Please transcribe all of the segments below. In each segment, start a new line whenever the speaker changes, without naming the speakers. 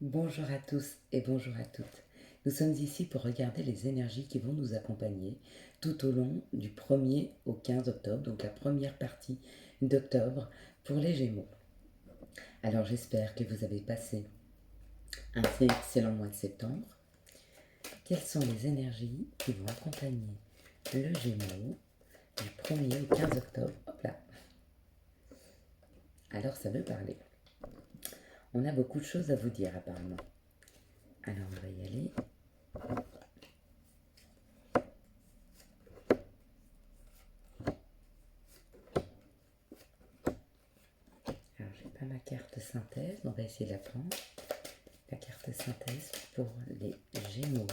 Bonjour à tous et bonjour à toutes. Nous sommes ici pour regarder les énergies qui vont nous accompagner tout au long du 1er au 15 octobre, donc la première partie d'octobre pour les Gémeaux. Alors j'espère que vous avez passé un excellent mois de septembre. Quelles sont les énergies qui vont accompagner le Gémeaux du 1er au 15 octobre? Hop là. Alors ça veut parler. On a beaucoup de choses à vous dire apparemment. Alors on va y aller. Alors j'ai pas ma carte synthèse, on va essayer de la prendre. La carte synthèse pour les Gémeaux.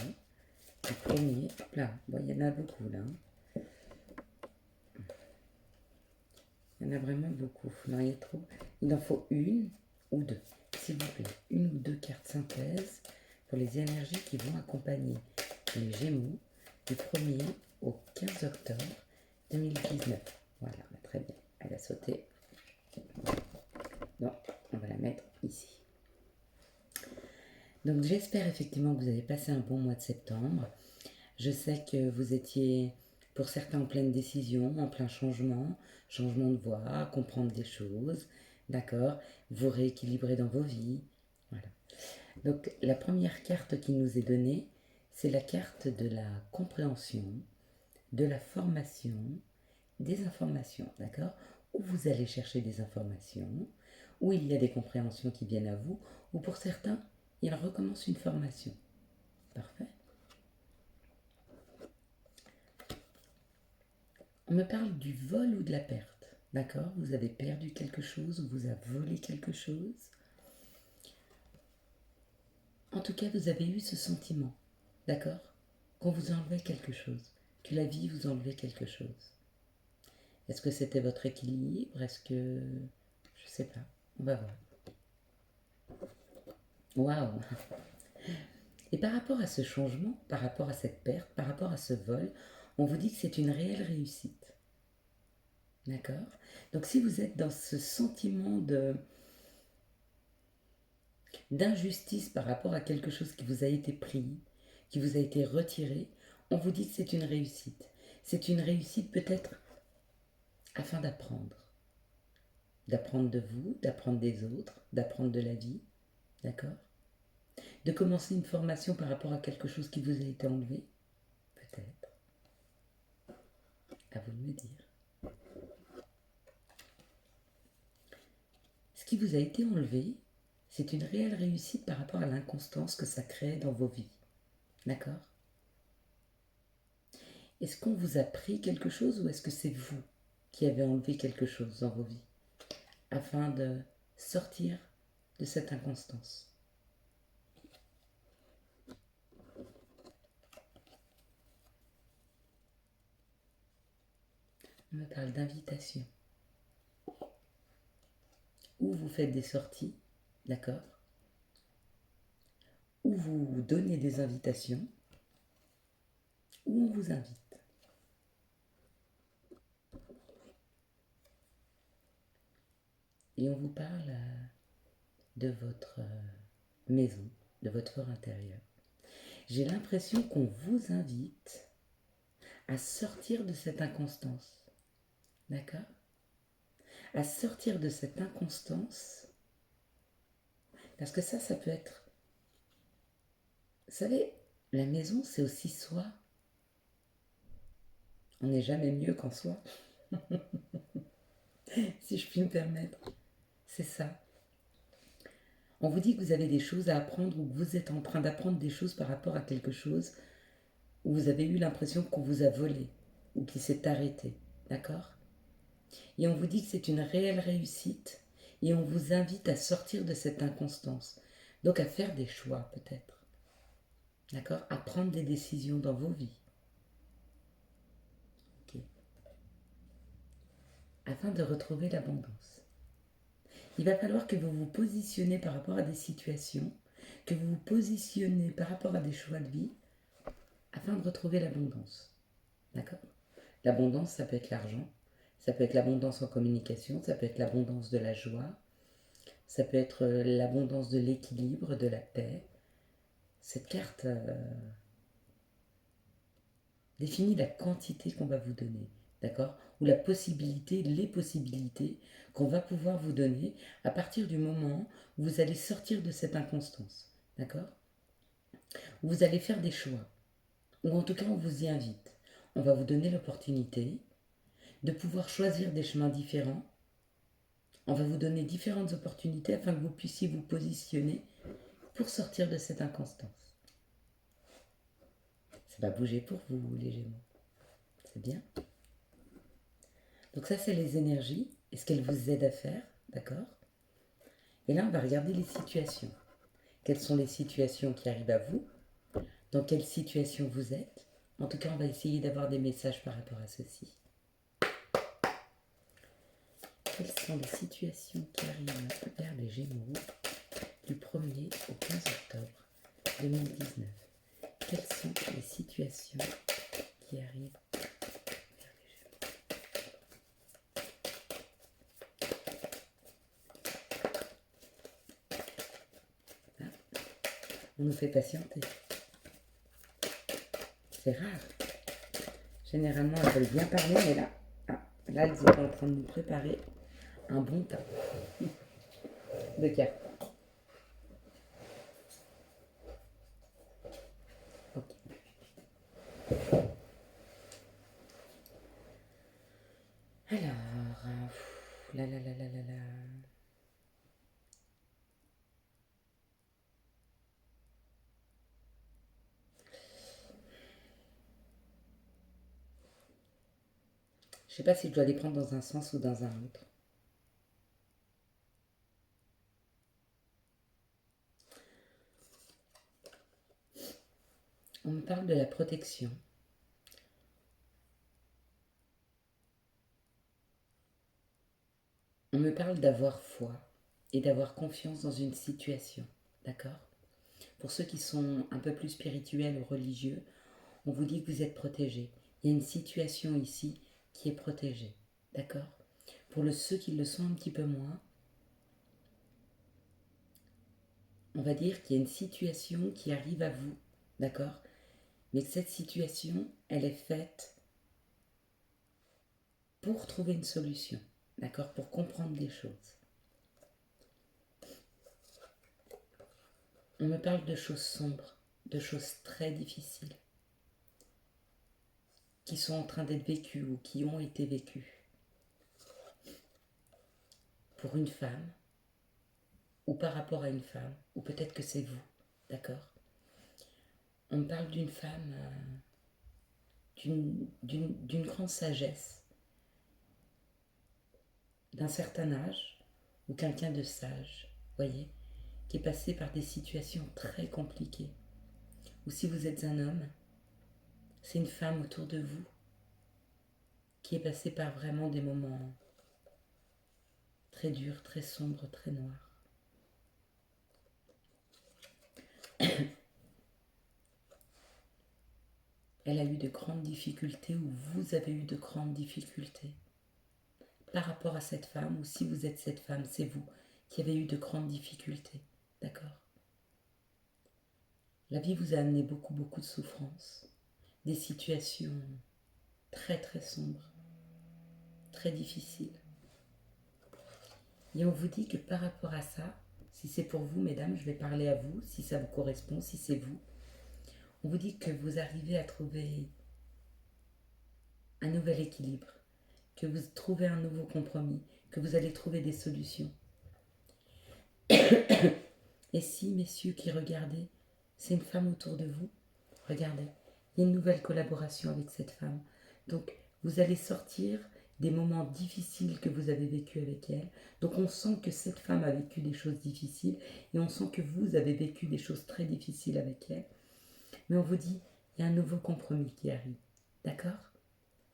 Le premier, hop là, bon, il y en a beaucoup là. Il y en a vraiment beaucoup. Non, il y a trop. Il en faut une ou deux, s'il vous plaît. Une ou deux cartes synthèse pour les énergies qui vont accompagner les Gémeaux du 1er au 15 octobre 2019. Voilà, très bien. Elle a sauté. Bon, on va la mettre ici. Donc j'espère effectivement que vous avez passé un bon mois de septembre. Je sais que vous étiez pour certains en pleine décision, en plein changement, changement de voie, comprendre des choses, d'accord, vous rééquilibrer dans vos vies. Voilà. Donc la première carte qui nous est donnée, c'est la carte de la compréhension, de la formation, des informations, d'accord, où vous allez chercher des informations, où il y a des compréhensions qui viennent à vous, ou pour certains, il recommence une formation. Parfait. On me parle du vol ou de la perte. D'accord? Vous avez perdu quelque chose ou vous avez volé quelque chose. En tout cas, vous avez eu ce sentiment. D'accord? Qu'on vous enlevait quelque chose. Que la vie vous enlevait quelque chose. Est-ce que c'était votre équilibre? Est-ce que... Je sais pas. On va voir. Waouh! Et par rapport à ce changement, par rapport à cette perte, par rapport à ce vol, on vous dit que c'est une réelle réussite. D'accord? Donc si vous êtes dans ce sentiment d'injustice par rapport à quelque chose qui vous a été pris, qui vous a été retiré, on vous dit que c'est une réussite. C'est une réussite peut-être afin d'apprendre. D'apprendre de vous, d'apprendre des autres, d'apprendre de la vie. D'accord? De commencer une formation par rapport à quelque chose qui vous a été enlevé. Peut-être. À vous de me dire. Ce qui vous a été enlevé, c'est une réelle réussite par rapport à l'inconstance que ça crée dans vos vies. D'accord? Est-ce qu'on vous a pris quelque chose ou est-ce que c'est vous qui avez enlevé quelque chose dans vos vies afin de sortir de cette inconstance? On me parle d'invitation. Ou vous faites des sorties, d'accord? Ou vous donnez des invitations, ou on vous invite. Et on vous parle de votre maison, de votre fort intérieur. J'ai l'impression qu'on vous invite à sortir de cette inconstance. D'accord? À sortir de cette inconstance. Parce que ça peut être... Vous savez, la maison, c'est aussi soi. On n'est jamais mieux qu'en soi. Si je puis me permettre. C'est ça. On vous dit que vous avez des choses à apprendre ou que vous êtes en train d'apprendre des choses par rapport à quelque chose où vous avez eu l'impression qu'on vous a volé ou qui s'est arrêté. D'accord? Et on vous dit que c'est une réelle réussite et on vous invite à sortir de cette inconstance. Donc à faire des choix peut-être. D'accord? À prendre des décisions dans vos vies. Ok. Afin de retrouver l'abondance. Il va falloir que vous vous positionnez par rapport à des situations, que vous vous positionnez par rapport à des choix de vie, afin de retrouver l'abondance. D'accord? L'abondance, ça peut être l'argent, ça peut être l'abondance en communication, ça peut être l'abondance de la joie, Ça peut être l'abondance de l'équilibre, de la paix. Cette carte définit la quantité qu'on va vous donner, d'accord? Ou la possibilité, les possibilités qu'on va pouvoir vous donner à partir du moment où vous allez sortir de cette inconstance, d'accord? Vous allez faire des choix, ou en tout cas on vous y invite. On va vous donner l'opportunité de pouvoir choisir des chemins différents. On va vous donner différentes opportunités afin que vous puissiez vous positionner pour sortir de cette inconstance. Ça va bouger pour vous, les Gémeaux. C'est bien. Donc ça, c'est les énergies et ce qu'elles vous aident à faire, d'accord? Et là, on va regarder les situations. Quelles sont les situations qui arrivent à vous? Dans quelle situation vous êtes? En tout cas, on va essayer d'avoir des messages par rapport à ceci. Quelles sont les situations qui arrivent vers les Gémeaux du 1er au 15 octobre 2019? Quelles sont les situations qui arrivent vers les Gémeaux? Ah, on nous fait patienter. C'est rare. Généralement, elles veulent bien parler, mais là, là, elles étaient en train de nous préparer un bon tas de cartes. Ok. Alors, là, là, là, là, là, là. Je sais pas si je dois les prendre dans un sens ou dans un autre. On me parle de la protection. On me parle d'avoir foi et d'avoir confiance dans une situation. D'accord? Pour ceux qui sont un peu plus spirituels ou religieux, on vous dit que vous êtes protégés. Il y a une situation ici qui est protégée. D'accord? Pour ceux qui le sont un petit peu moins, on va dire qu'il y a une situation qui arrive à vous. D'accord? Mais que cette situation, elle est faite pour trouver une solution. D'accord? Pour comprendre des choses. On me parle de choses sombres, de choses très difficiles, qui sont en train d'être vécues ou qui ont été vécues. Pour une femme, ou par rapport à une femme, ou peut-être que c'est vous. D'accord? On me parle d'une femme, d'une grande sagesse, d'un certain âge, ou quelqu'un de sage, voyez, qui est passé par des situations très compliquées. Ou si vous êtes un homme, c'est une femme autour de vous qui est passée par vraiment des moments très durs, très sombres, très noirs. Elle a eu de grandes difficultés ou vous avez eu de grandes difficultés par rapport à cette femme, ou si vous êtes cette femme, c'est vous qui avez eu de grandes difficultés. D'accord? La vie vous a amené beaucoup, beaucoup de souffrances, des situations très, très sombres, très difficiles. Et on vous dit que par rapport à ça, si c'est pour vous, mesdames, je vais parler à vous, si ça vous correspond, si c'est vous, on vous dit que vous arrivez à trouver un nouvel équilibre, que vous trouvez un nouveau compromis, que vous allez trouver des solutions. Et si, messieurs qui regardez, c'est une femme autour de vous, regardez, il y a une nouvelle collaboration avec cette femme. Donc, vous allez sortir des moments difficiles que vous avez vécu avec elle. Donc, on sent que cette femme a vécu des choses difficiles et on sent que vous avez vécu des choses très difficiles avec elle. Mais on vous dit, il y a un nouveau compromis qui arrive. D'accord?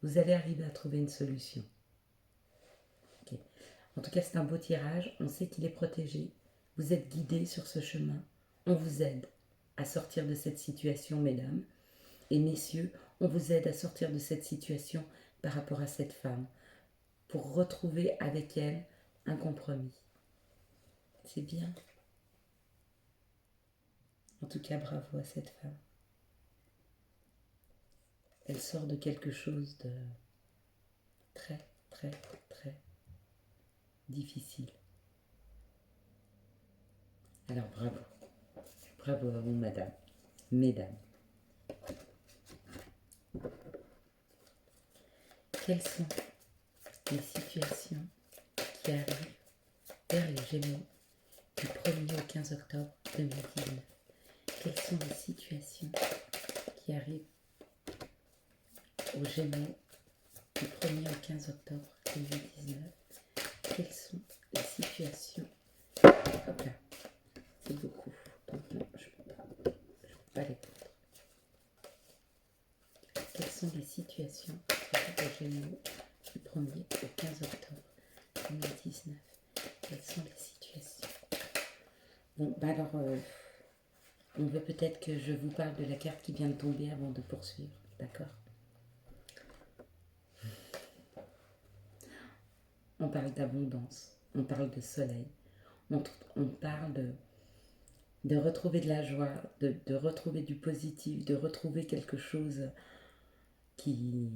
Vous allez arriver à trouver une solution. Okay. En tout cas, c'est un beau tirage. On sait qu'il est protégé. Vous êtes guidés sur ce chemin. On vous aide à sortir de cette situation, mesdames. Et messieurs, on vous aide à sortir de cette situation par rapport à cette femme, pour retrouver avec elle un compromis. C'est bien. En tout cas, bravo à cette femme. Elle sort de quelque chose de très, très, très difficile. Alors bravo. Bravo à vous, madame. Mesdames. Quelles sont les situations qui arrivent vers les Gémeaux du 1er au 15 octobre 2019? Quelles sont les situations qui arrivent aux Gémeaux du 1er au 15 octobre 2019? Quelles sont les situations... Hop là, c'est beaucoup. Donc non, je ne peux pas les prendre. Quelles sont les situations qui arrivent aux Gémeaux du 1er au 15 octobre 2019? Quelles sont les situations? Bon, bah alors, on veut peut-être que je vous parle de la carte qui vient de tomber avant de poursuivre, d'accord? On parle d'abondance, on parle de soleil, on parle de retrouver de la joie, de retrouver du positif, de retrouver quelque chose qui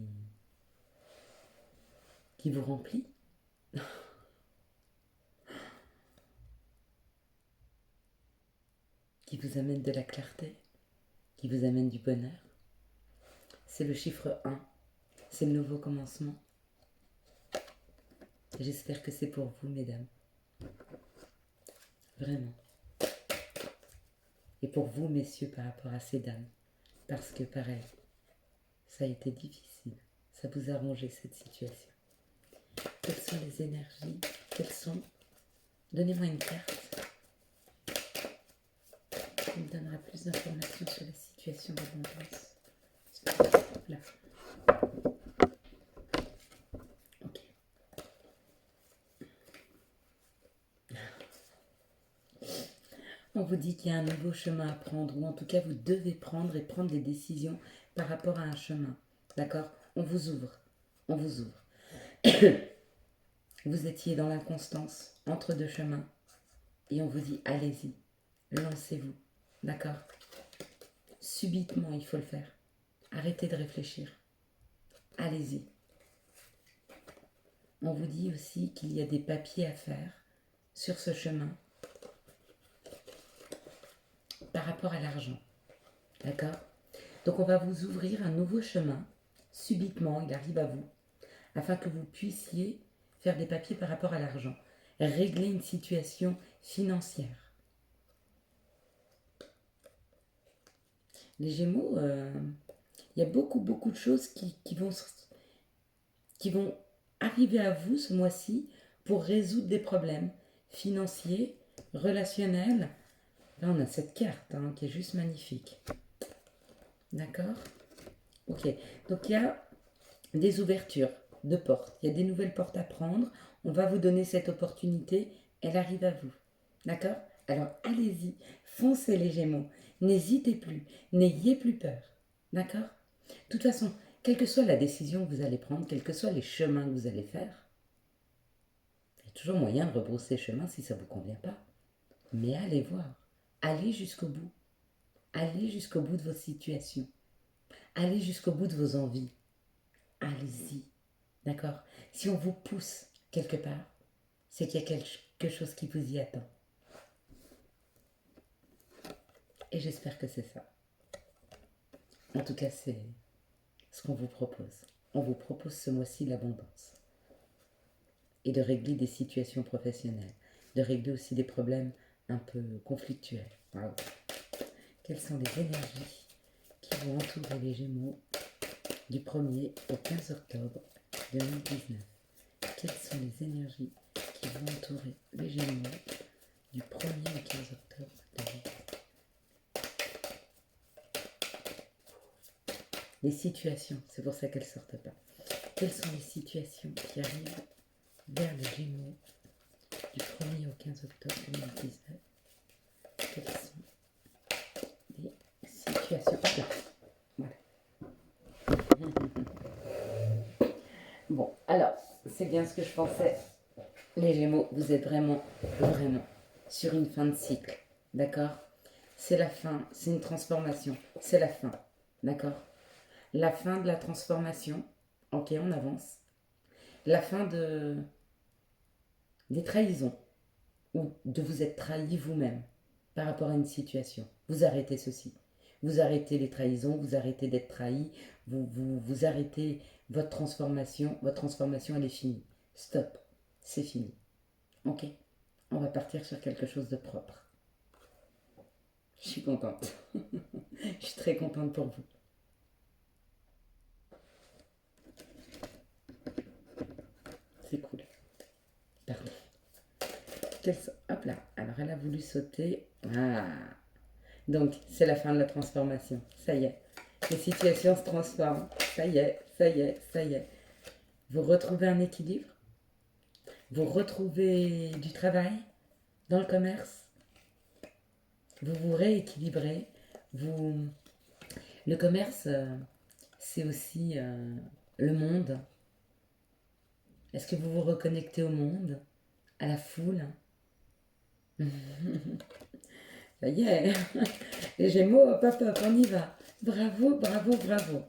vous remplit. Qui vous amène de la clarté, qui vous amène du bonheur. C'est le chiffre 1, c'est le nouveau commencement. J'espère que c'est pour vous, mesdames. Vraiment. Et pour vous, messieurs, par rapport à ces dames. Parce que pareil, ça a été difficile. Ça vous a rongé cette situation. Quelles sont les énergies? Quelles sont... Donnez-moi une carte qui me donnera plus d'informations sur la situation d'abondance. Là. Ok. On vous dit qu'il y a un nouveau chemin à prendre, ou en tout cas vous devez prendre et prendre des décisions par rapport à un chemin. D'accord? On vous ouvre. On vous ouvre. Vous étiez dans l'inconstance, entre deux chemins, et on vous dit allez-y, lancez-vous. D'accord? Subitement, il faut le faire. Arrêtez de réfléchir. Allez-y. On vous dit aussi qu'il y a des papiers à faire sur ce chemin par rapport à l'argent. D'accord? Donc on va vous ouvrir un nouveau chemin. Subitement, il arrive à vous, afin que vous puissiez faire des papiers par rapport à l'argent. Régler une situation financière. Les Gémeaux, il y a beaucoup de choses qui vont arriver à vous ce mois-ci pour résoudre des problèmes financiers, relationnels. Là, on a cette carte qui est juste magnifique. D'accord? Ok. Donc, il y a des ouvertures de portes. Il y a des nouvelles portes à prendre. On va vous donner cette opportunité. Elle arrive à vous. D'accord? Alors, allez-y. Foncez les Gémeaux. N'hésitez plus. N'ayez plus peur. D'accord? De toute façon, quelle que soit la décision que vous allez prendre, quels que soient les chemins que vous allez faire, il y a toujours moyen de rebrousser chemin si ça ne vous convient pas. Mais allez voir. Allez jusqu'au bout. Allez jusqu'au bout de vos situations. Allez jusqu'au bout de vos envies. Allez-y. D'accord? Si on vous pousse quelque part, c'est qu'il y a quelque chose qui vous y attend. Et j'espère que c'est ça. En tout cas, c'est ce qu'on vous propose. On vous propose ce mois-ci l'abondance. Et de régler des situations professionnelles. De régler aussi des problèmes un peu conflictuels. Bravo. Quelles sont les énergies qui vont entourer les Gémeaux du 1er au 15 octobre 2019? Quelles sont les énergies qui vont entourer les Gémeaux du 1er au 15 octobre 2019? Les situations, c'est pour ça qu'elles ne sortent pas. Quelles sont les situations qui arrivent vers les Gémeaux du 1er au 15 octobre 2019? Quelles sont les situations? Là. Voilà. Bon, alors, c'est bien ce que je pensais. Les Gémeaux, vous êtes vraiment sur une fin de cycle, d'accord? C'est la fin, c'est une transformation, c'est la fin, d'accord? La fin de la transformation, ok, on avance. La fin des trahisons, ou de vous être trahi vous-même par rapport à une situation. Vous arrêtez ceci. Vous arrêtez les trahisons, vous arrêtez d'être trahi, vous arrêtez votre transformation. Votre transformation, elle est finie. Stop, c'est fini. Ok? On va partir sur quelque chose de propre. Je suis contente. Je suis très contente pour vous. C'est cool. Pardon. Hop là. Alors, elle a voulu sauter. Ah. Donc, c'est la fin de la transformation. Ça y est. Les situations se transforment. Ça y est, ça y est, ça y est. Vous retrouvez un équilibre. Vous retrouvez du travail dans le commerce. Vous vous rééquilibrez. Vous... Le commerce, c'est aussi le monde. Est-ce que vous vous reconnectez au monde, à la foule? Ça y est, les Gémeaux, hop, hop, hop, on y va. Bravo, bravo, bravo.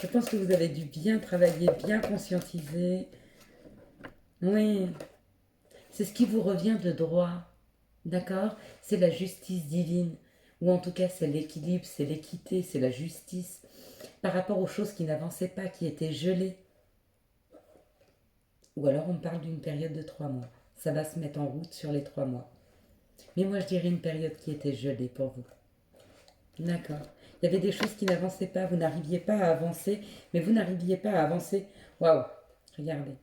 Je pense que vous avez dû bien travailler, bien conscientiser. Oui, c'est ce qui vous revient de droit. D'accord? C'est la justice divine. Ou en tout cas, c'est l'équilibre, c'est l'équité, c'est la justice. Par rapport aux choses qui n'avançaient pas, qui étaient gelées. Ou alors on parle d'une période de 3 mois. Ça va se mettre en route sur les 3 mois. Mais moi je dirais une période qui était gelée pour vous. D'accord. Il y avait des choses qui n'avançaient pas, vous n'arriviez pas à avancer, mais vous n'arriviez pas à avancer. Waouh, regardez.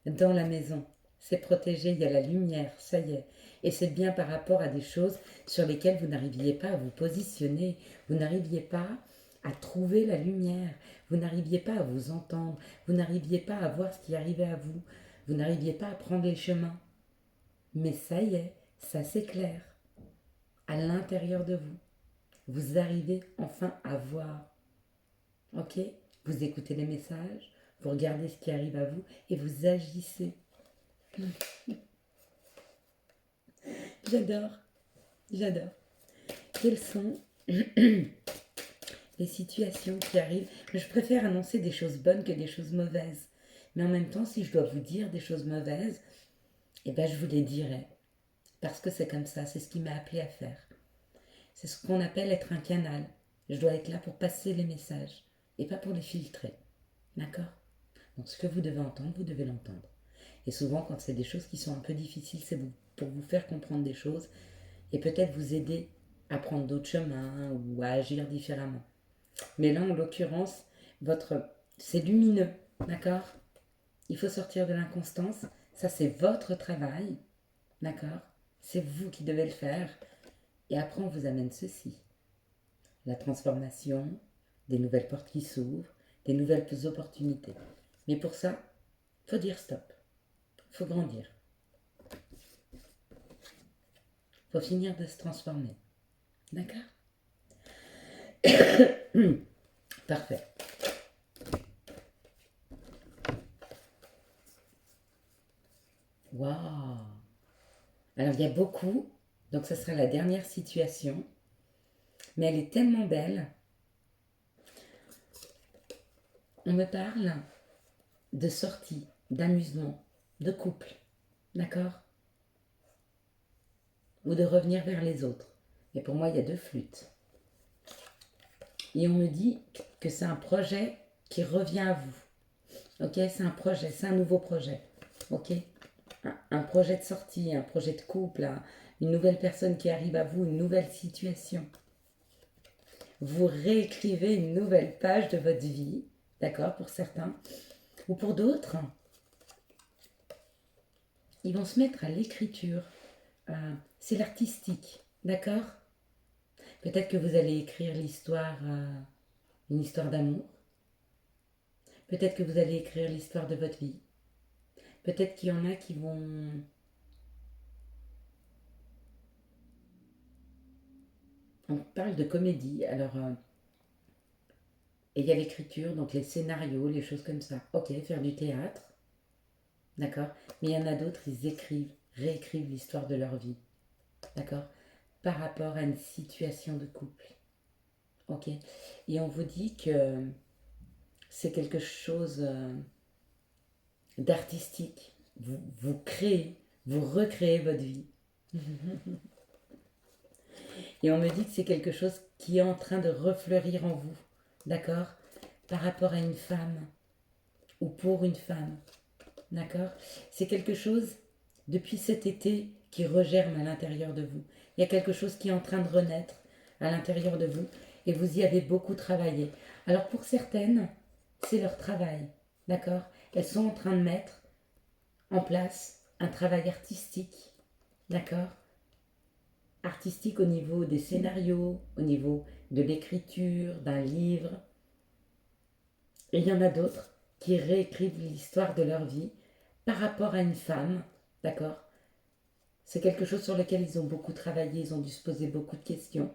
Dans la maison, c'est protégé, il y a la lumière, ça y est. Et c'est bien par rapport à des choses sur lesquelles vous n'arriviez pas à vous positionner, vous n'arriviez pas à trouver la lumière, vous n'arriviez pas à vous entendre, vous n'arriviez pas à voir ce qui arrivait à vous, vous n'arriviez pas à prendre les chemins. Mais ça y est, ça s'éclaire à l'intérieur de vous. Vous arrivez enfin à voir. Ok? Vous écoutez les messages, vous regardez ce qui arrive à vous et vous agissez. J'adore, j'adore. Quelles sont les situations qui arrivent? Je préfère annoncer des choses bonnes que des choses mauvaises. Mais en même temps, si je dois vous dire des choses mauvaises, eh ben je vous les dirai. Parce que c'est comme ça, c'est ce qui m'a appelé à faire. C'est ce qu'on appelle être un canal. Je dois être là pour passer les messages et pas pour les filtrer. D'accord? Donc ce que vous devez entendre, vous devez l'entendre. Et souvent, quand c'est des choses qui sont un peu difficiles, c'est pour vous faire comprendre des choses et peut-être vous aider à prendre d'autres chemins ou à agir différemment. Mais là, en l'occurrence, c'est lumineux, d'accord? Il faut sortir de l'inconstance. Ça, c'est votre travail, d'accord? C'est vous qui devez le faire. Et après, on vous amène ceci. La transformation, des nouvelles portes qui s'ouvrent, des nouvelles opportunités. Mais pour ça, il faut dire stop. Il faut grandir. Il faut finir de se transformer. D'accord? Parfait. Waouh! Alors, il y a beaucoup. Donc, ce sera la dernière situation. Mais elle est tellement belle. On me parle de sortie, d'amusement, de couple. D'accord? Ou de revenir vers les autres. Et pour moi, il y a 2 flûtes. Et on me dit que c'est un projet qui revient à vous. Ok? C'est un projet, c'est un nouveau projet. Ok? Un projet de sortie, un projet de couple, une nouvelle personne qui arrive à vous, une nouvelle situation. Vous réécrivez une nouvelle page de votre vie, d'accord, pour certains. Ou pour d'autres, ils vont se mettre à l'écriture. C'est l'artistique, d'accord? Peut-être que vous allez écrire l'histoire, une histoire d'amour. Peut-être que vous allez écrire l'histoire de votre vie. Peut-être qu'il y en a qui vont... On parle de comédie, alors... et il y a l'écriture, donc les scénarios, les choses comme ça. Ok, faire du théâtre, d'accord? Mais il y en a d'autres, ils écrivent, réécrivent l'histoire de leur vie. d'accord? Par rapport à une situation de couple, ok? Et on vous dit que c'est quelque chose d'artistique. Vous créez, vous recréez votre vie. Et on me dit que c'est quelque chose qui est en train de refleurir en vous, d'accord? Par rapport à une femme ou pour une femme, d'accord? C'est quelque chose, depuis cet été, qui regerme à l'intérieur de vous. Il y a quelque chose qui est en train de renaître à l'intérieur de vous et vous y avez beaucoup travaillé. Alors pour certaines, c'est leur travail, d'accord? Elles sont en train de mettre en place un travail artistique, d'accord? Artistique au niveau des scénarios, au niveau de l'écriture, d'un livre. Et il y en a d'autres qui réécrivent l'histoire de leur vie par rapport à une femme, d'accord? C'est quelque chose sur lequel ils ont beaucoup travaillé, ils ont dû se poser beaucoup de questions.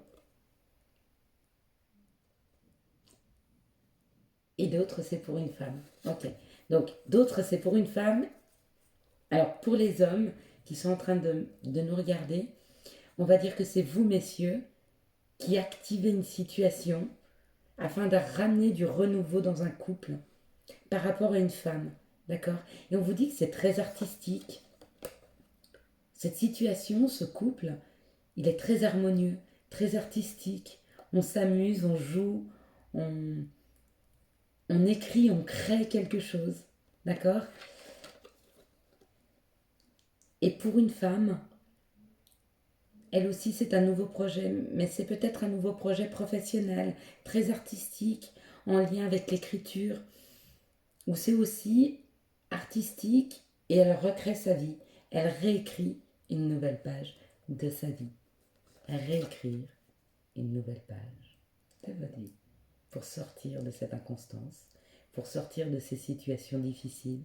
Et d'autres, c'est pour une femme. Ok. Donc, d'autres, c'est pour une femme. Alors, pour les hommes qui sont en train de nous regarder, on va dire que c'est vous, messieurs, qui activez une situation afin de ramener du renouveau dans un couple par rapport à une femme. D'accord? Et on vous dit que c'est très artistique. Cette situation, ce couple, il est très harmonieux, très artistique. On s'amuse, on joue, on, on écrit, on crée quelque chose. D'accord? Et pour une femme, elle aussi, c'est un nouveau projet, mais c'est peut-être un nouveau projet professionnel, très artistique, en lien avec l'écriture, où c'est aussi artistique et elle recrée sa vie. Elle réécrit une nouvelle page de sa vie. Réécrire une nouvelle page de votre vie pour sortir de cette inconstance, pour sortir de ces situations difficiles,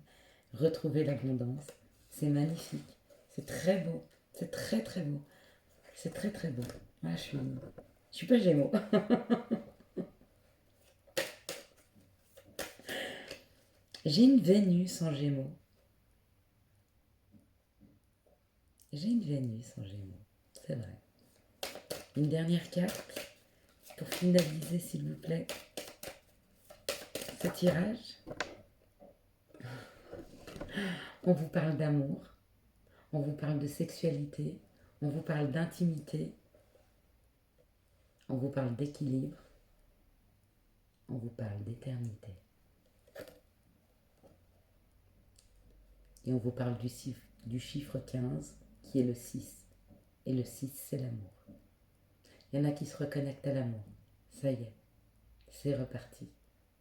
retrouver l'abondance. C'est magnifique, c'est très beau, c'est très très beau, c'est très très beau. Moi, je suis pas Gémeaux. J'ai une Vénus en Gémeaux. J'ai une Vénus en Gémeaux, c'est vrai. Une dernière carte pour finaliser, s'il vous plaît, ce tirage. On vous parle d'amour, on vous parle de sexualité, on vous parle d'intimité, on vous parle d'équilibre, on vous parle d'éternité. Et on vous parle du chiffre 15 qui est le 6. Et le 6, c'est l'amour. Il y en a qui se reconnectent à l'amour. Ça y est, c'est reparti.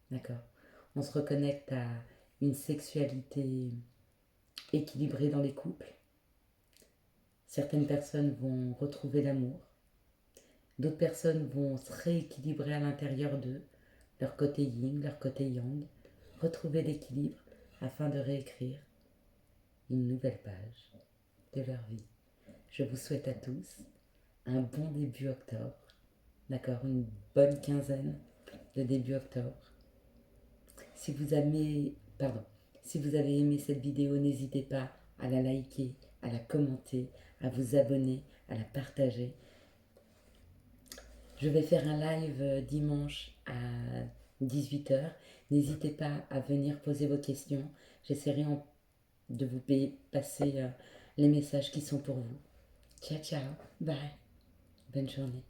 D'accord? On se reconnecte à une sexualité équilibrée dans les couples. Certaines personnes vont retrouver l'amour. D'autres personnes vont se rééquilibrer à l'intérieur d'eux, leur côté yin, leur côté yang, retrouver l'équilibre afin de réécrire une nouvelle page de leur vie. Je vous souhaite à tous un bon début octobre, d'accord, une bonne quinzaine de début octobre. Si vous si vous avez aimé cette vidéo, n'hésitez pas à la liker, à la commenter, à vous abonner, à la partager. Je vais faire un live dimanche à 18h. N'hésitez pas à venir poser vos questions. J'essaierai de vous passer les messages qui sont pour vous. Ciao, ciao. Bye. Bonne journée.